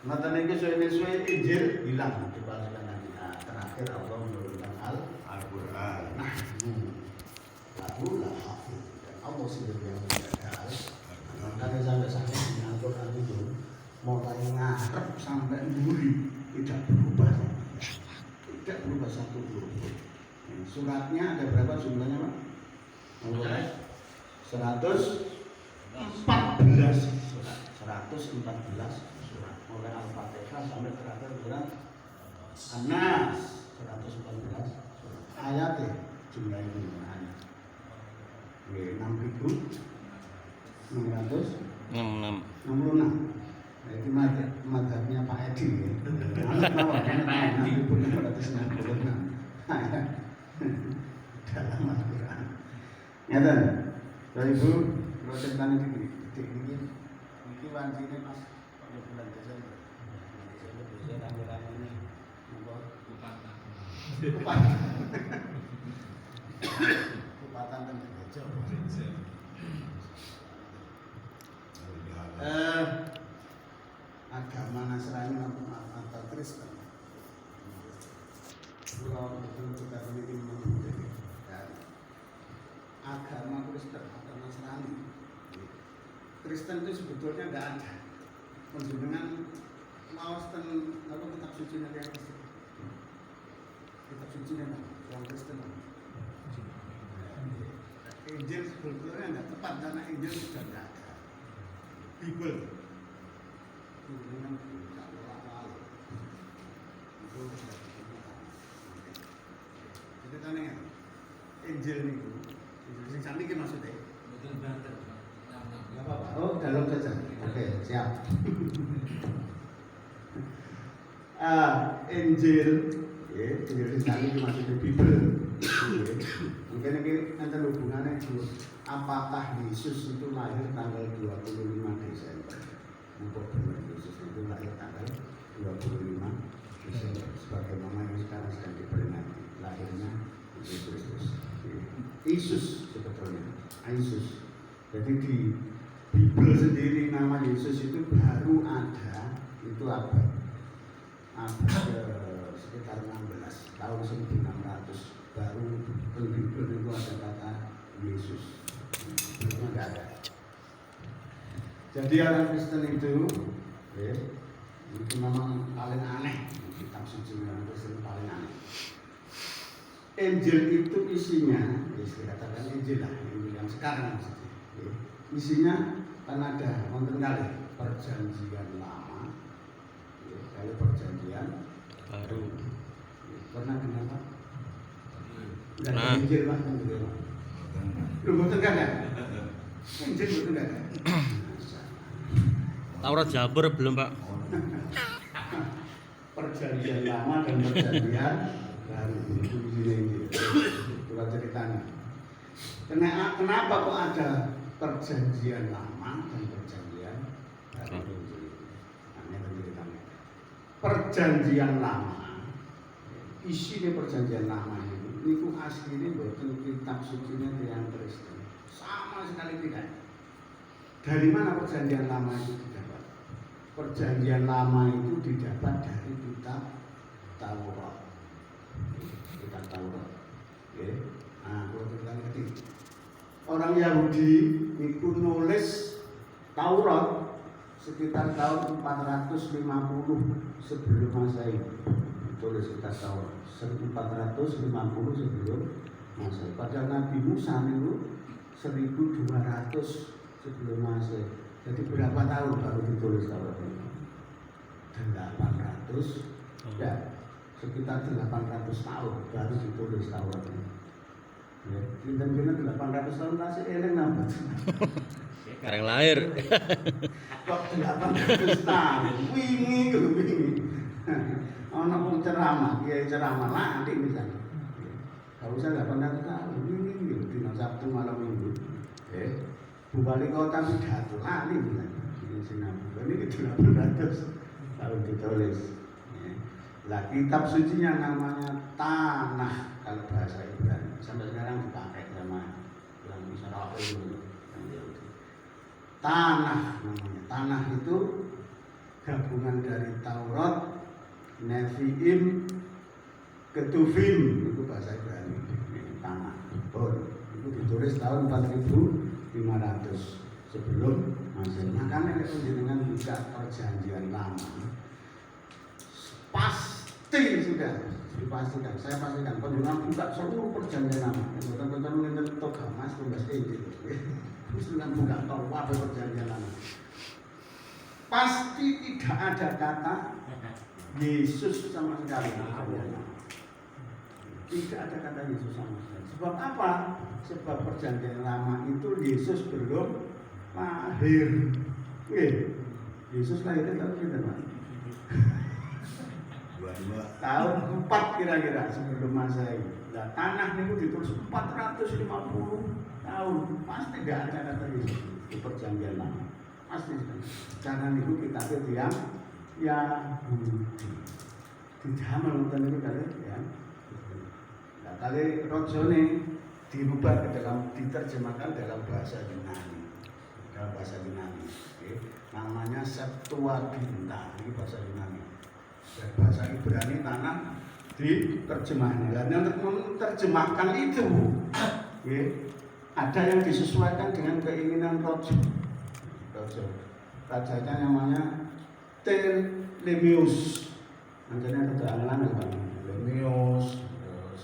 Mata niki suwe-suwe Injil hilang dipalsukan lagi. Nah, terakhir Allah menurunkan Al-Qur'an. Nah, lalu dan Allah sendiri yang menjaga. Makanya sampai Al-Qur'an itu mulai ngarep sampai mburi tidak berubah satu huruf. Suratnya ada berapa jumlahnya, Pak? 114 surat. 114 surat. Mulai Al-Fatihah sampai terakhir surat An-Nas 114 surat. Ayatnya jumlah ini ayat. 6.666. Nah, itu madhabnya Pak Edi ya. Dalam Al-Quran. Nyata, Bapak Ibu, kalau ceritanya ini wancine pas pada bulan Desember. Desember biasanya rame-rame ini kupatan dan gereja. Agama Nasrani atau Kristen. Kalau betul kita memiliki menjadi agama Kristen atau Nasrani. Kristen itu sebetulnya tidak ada. Menjenengan maos ten apa kitab suci yang Kristen. Kitab suci yang Kristen. Injil sebetulnya tidak tepat karena Injil sudah tidak ada. Bible dengan lalu itu sudah ditemukan. Jadi tanya Injil itu Injil sing saniki maksudnya betul banget. Enggak apa-apa. Oh, dalam saja. Oke, siap. Injil Injil sing saniki maksudnya Bible. Mungkin ini ada hubungannya dulu. Apakah Yesus itu lahir tanggal 25 Desember? Untuk benar Yesus itu lahir tanggal 25 Desember. Sebagaimana yang sekarang sedang diperingati lahirnya Yesus Kristus. Yesus sebetulnya, Yesus. Jadi di Bible sendiri nama Yesus itu baru ada itu abad sekitar 16 tahun 1600 baru di Bible itu ada kata Yesus. Sebelumnya nggak ada. Jadi orang Kristen itu memang paling aneh. Kitab suci orang Kristen paling aneh. Injil itu isinya, dikatakan Injil lah, yang sekarang maksudnya. Isinya kan ada wonten kali perjanjian lama, kali perjanjian baru. Pernah dengar Pak? Nah, Injil Pak, belum betul kan ya? Injil betul kan ya? Taurat Jabur belum Pak? Perjanjian lama dan perjanjian baru itu Injil. Coba ceritanya. Kenapa kok ada perjanjian lama dan perjanjian baru? Aneh ceritanya. Perjanjian lama, isinya perjanjian lama itu aslinya bukan kitab sucinya yang Kristen. Sama sekali tidak. Dari mana perjanjian lama itu didapat? Perjanjian lama itu didapat dari kitab Taurat. Kitab Taurat. Oke. Nah, kalau kita ngerti. Orang Yahudi itu nulis Taurat sekitar tahun 450 sebelum Masehi. Tulis kitab Taurat 1450 sebelum Masehi. Pada Nabi Musa itu 1200 sebelum Masehi. Jadi berapa tahun baru ditulis Taurat ini? 800 ya, sekitar 800 tahun baru ditulis Taurat ini. Ya, pinten-pinten 800 tahun masih eling nambah. Kareng lahir. Kok 800 tahun? Wingi. Ana wong ceramah, kiai ceramah nanti misalnya. Kalau usah 800 tahun, wingi dina Sabtu malam Minggu. Bu Wali Kota pidato lali misalnya. Ini sinambung. Ini 800 tahun ditulis. Lah kitab sucinya namanya Tanah kalau bahasa Ibrani. Sampai sekarang dipakai sama yang Israel itu. Tanah namanya. Tanah itu gabungan dari Taurat, Nevi'im, Ketuvim, itu bahasa Ibrani, tanah, Bor. Itu ditulis tahun 4500 sebelum Masehi. Makanya kalau jenengan buka perjanjian lama, pasti sudah dipastikan, saya pastikan penjenengan buka seluruh perjanjian lama. Betul-betul mengenai toga mas, tugas Injil. Terus dengan buka Taurat perjanjian lama. Pasti tidak ada kata Yesus sama sekali. Tidak ada kata Yesus sama sekali. Sebab apa? Sebab perjanjian lama itu Yesus belum lahir. Yesus lahirnya tahun berapa? Tahun 4 kira-kira sebelum Masehi. Nah, tanah itu ditulis 450 tahun. Pasti tidak ada kata Yesus di perjanjian lama. Pasti. Jangan itu kita diam ya tidak menonton itu kali ya. Nah, kali rojone dirubah ke dalam, diterjemahkan dalam bahasa Yunani. Dalam bahasa Yunani. Okay. Namanya Septuaginta. Ini bahasa Yunani. Dan bahasa Ibrani tanah diterjemahkan. Dan untuk menerjemahkan itu, okay, ada yang disesuaikan dengan keinginan rojo. Rajanya namanya Ptolemeus. Namanya keterangan Lemius, terus